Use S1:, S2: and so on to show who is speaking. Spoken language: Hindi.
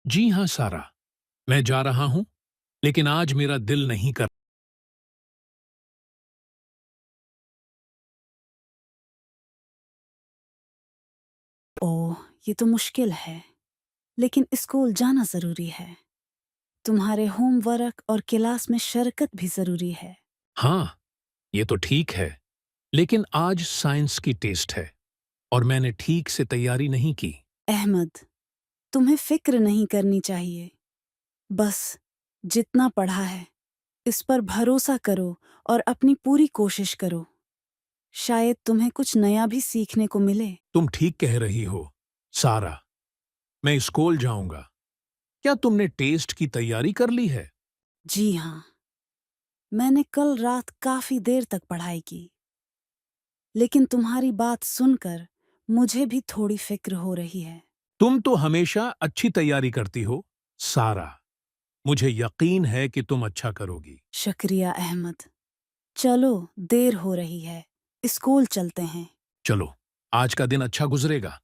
S1: जी हाँ सारा, मैं जा रहा हूँ, लेकिन आज मेरा दिल नहीं कर।
S2: ओह, ये तो मुश्किल है, लेकिन स्कूल जाना जरूरी है। तुम्हारे होमवर्क और क्लास में शिरकत भी जरूरी है।
S1: हाँ, ये तो ठीक है, लेकिन आज साइंस की टेस्ट है और मैंने ठीक से तैयारी नहीं की।
S2: अहमद, तुम्हें फिक्र नहीं करनी चाहिए। बस जितना पढ़ा है, इस पर भरोसा करो और अपनी पूरी कोशिश करो। शायद तुम्हें कुछ नया भी सीखने को मिले।
S1: तुम ठीक कह रही हो सारा, मैं स्कूल जाऊंगा। क्या तुमने टेस्ट की तैयारी कर ली है?
S2: जी हाँ, मैंने कल रात काफी देर तक पढ़ाई की, लेकिन तुम्हारी बात सुनकर मुझे भी थोड़ी फिक्र हो रही है।
S1: तुम तो हमेशा अच्छी तैयारी करती हो सारा, मुझे यकीन है कि तुम अच्छा करोगी।
S2: शुक्रिया अहमद। चलो, देर हो रही है, स्कूल चलते हैं।
S1: चलो, आज का दिन अच्छा गुजरेगा।